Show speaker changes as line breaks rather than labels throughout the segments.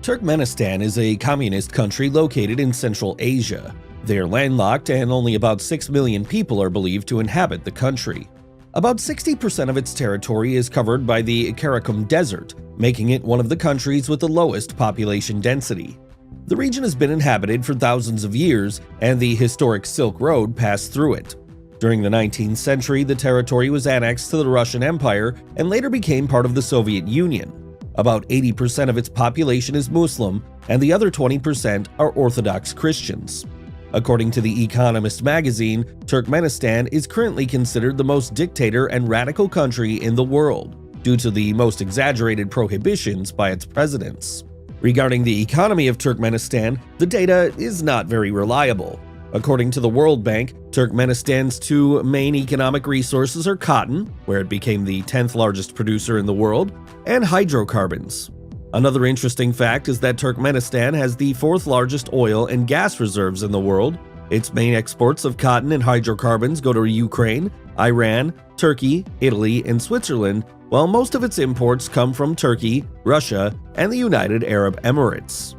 Turkmenistan is a communist country located in Central Asia. They are landlocked and only about 6 million people are believed to inhabit the country. About 60% of its territory is covered by the Karakum Desert, making it one of the countries with the lowest population density. The region has been inhabited for thousands of years, and the historic Silk Road passed through it. During the 19th century, the territory was annexed to the Russian Empire and later became part of the Soviet Union. About 80% of its population is Muslim, and the other 20% are Orthodox Christians. According to The Economist magazine, Turkmenistan is currently considered the most dictator and radical country in the world, due to the most exaggerated prohibitions by its presidents. Regarding the economy of Turkmenistan, the data is not very reliable. According to the World Bank, Turkmenistan's two main economic resources are cotton, where it became the 10th largest producer in the world, and hydrocarbons. Another interesting fact is that Turkmenistan has the 4th largest oil and gas reserves in the world. Its main exports of cotton and hydrocarbons go to Ukraine, Iran, Turkey, Italy, and Switzerland, while most of its imports come from Turkey, Russia, and the United Arab Emirates.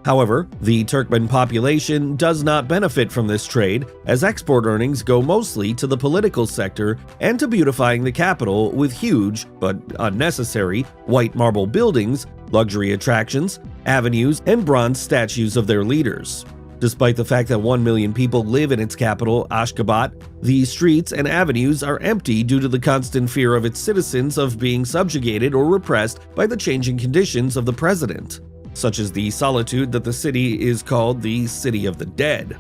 However, the Turkmen population does not benefit from this trade, as export earnings go mostly to the political sector and to beautifying the capital with huge, but unnecessary, white marble buildings, luxury attractions, avenues, and bronze statues of their leaders. Despite the fact that 1 million people live in its capital, Ashgabat, the streets and avenues are empty due to the constant fear of its citizens of being subjugated or repressed by the changing conditions of the president, such as the solitude that the city is called the City of the Dead.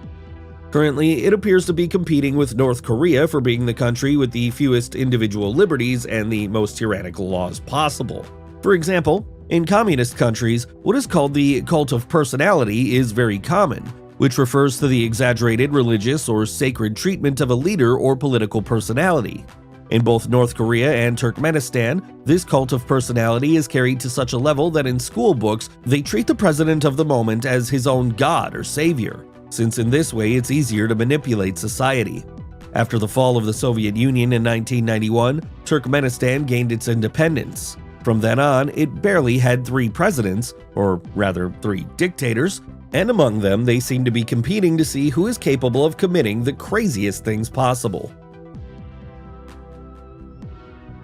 Currently, it appears to be competing with North Korea for being the country with the fewest individual liberties and the most tyrannical laws possible. For example, in communist countries, what is called the cult of personality is very common, which refers to the exaggerated religious or sacred treatment of a leader or political personality. In both North Korea and Turkmenistan, this cult of personality is carried to such a level that in school books they treat the president of the moment as his own god or savior, since in this way it's easier to manipulate society. After the fall of the Soviet Union in 1991, Turkmenistan gained its independence. From then on, it barely had 3 presidents, or rather 3 dictators, and among them they seem to be competing to see who is capable of committing the craziest things possible.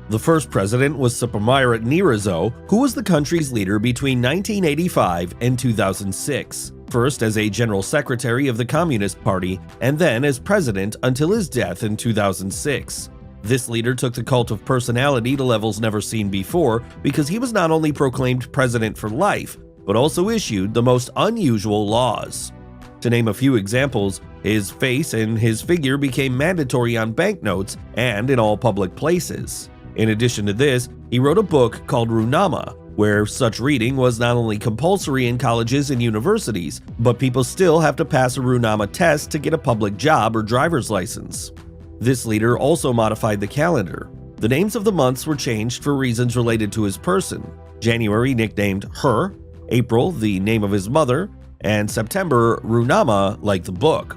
The first president was Supremiraat Niyazov, who was the country's leader between 1985 and 2006, first as a general secretary of the Communist Party and then as president until his death in 2006. This leader took the cult of personality to levels never seen before because he was not only proclaimed president for life, but also issued the most unusual laws. To name a few examples, his face and his figure became mandatory on banknotes and in all public places. In addition to this, he wrote a book called Runama, where such reading was not only compulsory in colleges and universities, but people still have to pass a Runama test to get a public job or driver's license. This leader also modified the calendar. The names of the months were changed for reasons related to his person. January nicknamed Her, April the name of his mother, and September Runama like the book.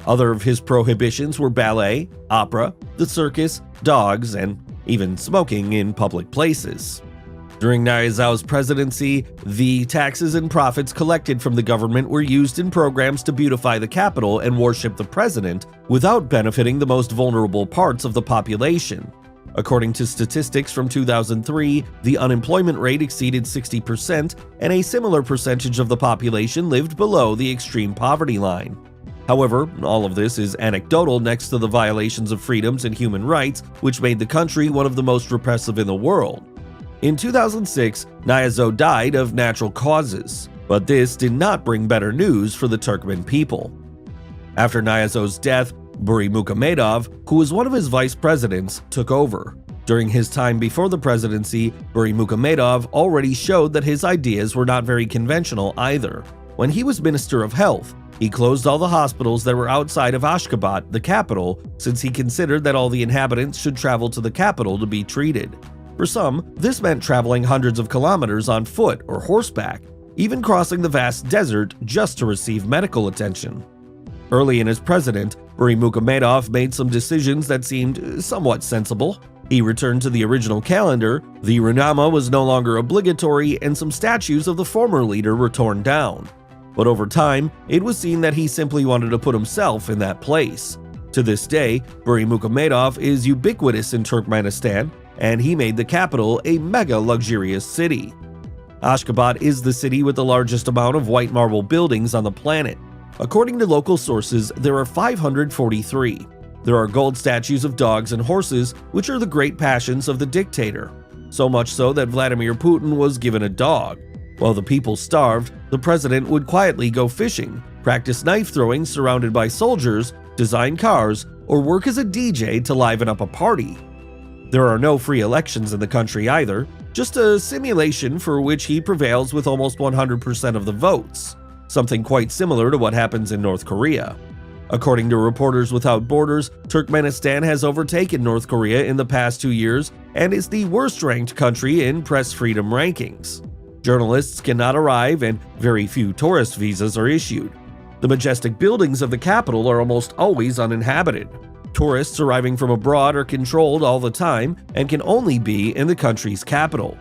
Other of his prohibitions were ballet, opera, the circus, dogs, and even smoking in public places. During Niyazov's presidency, the taxes and profits collected from the government were used in programs to beautify the capital and worship the president without benefiting the most vulnerable parts of the population. According to statistics from 2003, the unemployment rate exceeded 60% and a similar percentage of the population lived below the extreme poverty line. However, all of this is anecdotal next to the violations of freedoms and human rights, which made the country one of the most repressive in the world. In 2006, Niyazov died of natural causes, but this did not bring better news for the Turkmen people. After Niyazov's death, Berdimuhamedov, who was one of his vice presidents, took over. During his time before the presidency, Berdimuhamedov already showed that his ideas were not very conventional either. When he was Minister of Health, he closed all the hospitals that were outside of Ashgabat, the capital, since he considered that all the inhabitants should travel to the capital to be treated. For some, this meant traveling hundreds of kilometers on foot or horseback, even crossing the vast desert just to receive medical attention. Early in his presidency, Berdimuhamedov made some decisions that seemed somewhat sensible. He returned to the original calendar, the Runama was no longer obligatory, and some statues of the former leader were torn down. But over time, it was seen that he simply wanted to put himself in that place. To this day, Berdimuhamedov is ubiquitous in Turkmenistan, and he made the capital a mega luxurious city. Ashgabat is the city with the largest amount of white marble buildings on the planet. According to local sources, there are 543. There are gold statues of dogs and horses, which are the great passions of the dictator. So much so that Vladimir Putin was given a dog. While the people starved, the president would quietly go fishing, practice knife throwing surrounded by soldiers, design cars, or work as a DJ to liven up a party. There are no free elections in the country either, just a simulation for which he prevails with almost 100% of the votes, something quite similar to what happens in North Korea. According to Reporters Without Borders, Turkmenistan has overtaken North Korea in the past 2 years and is the worst-ranked country in press freedom rankings. Journalists cannot arrive and very few tourist visas are issued. The majestic buildings of the capital are almost always uninhabited. Tourists arriving from abroad are controlled all the time and can only be in the country's capital.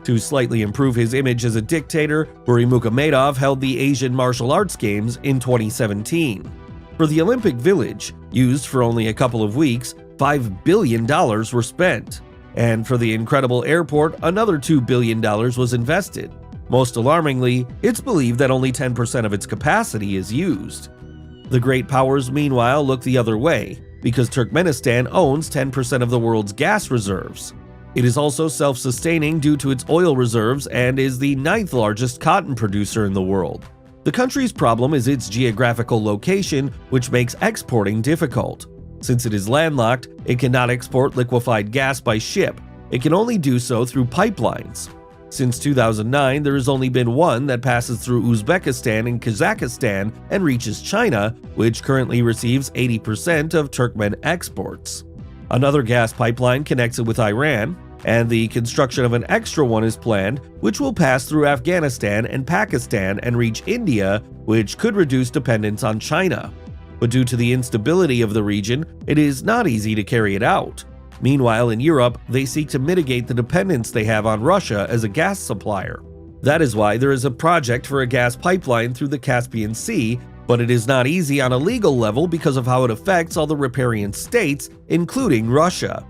To slightly improve his image as a dictator, Berdimuhamedov held the Asian Martial Arts Games in 2017. For the Olympic Village, used for only a couple of weeks, $5 billion were spent. And for the incredible airport, another $2 billion was invested. Most alarmingly, it's believed that only 10% of its capacity is used. The great powers, meanwhile, look the other way, because Turkmenistan owns 10% of the world's gas reserves. It is also self-sustaining due to its oil reserves and is the 9th largest cotton producer in the world. The country's problem is its geographical location, which makes exporting difficult. Since it is landlocked, it cannot export liquefied gas by ship. It can only do so through pipelines. Since 2009, there has only been one that passes through Uzbekistan and Kazakhstan and reaches China, which currently receives 80% of Turkmen exports. Another gas pipeline connects it with Iran, and the construction of an extra one is planned, which will pass through Afghanistan and Pakistan and reach India, which could reduce dependence on China. But due to the instability of the region, it is not easy to carry it out. Meanwhile, in Europe, they seek to mitigate the dependence they have on Russia as a gas supplier. That is why there is a project for a gas pipeline through the Caspian Sea, but it is not easy on a legal level because of how it affects all the riparian states, including Russia.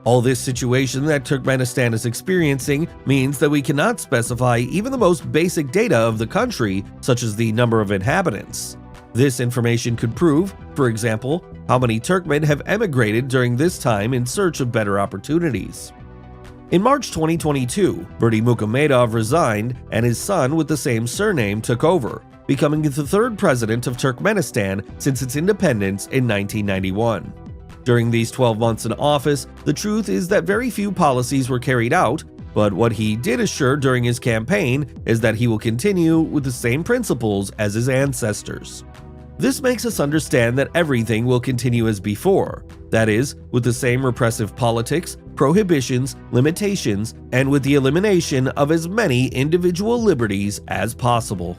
All this situation that Turkmenistan is experiencing means that we cannot specify even the most basic data of the country, such as the number of inhabitants. This information could prove, for example, how many Turkmen have emigrated during this time in search of better opportunities. In March 2022, Berdimuhamedov resigned and his son with the same surname took over, becoming the third president of Turkmenistan since its independence in 1991. During these 12 months in office, the truth is that very few policies were carried out, but what he did assure during his campaign is that he will continue with the same principles as his ancestors. This makes us understand that everything will continue as before, that is, with the same repressive politics, prohibitions, limitations, and with the elimination of as many individual liberties as possible.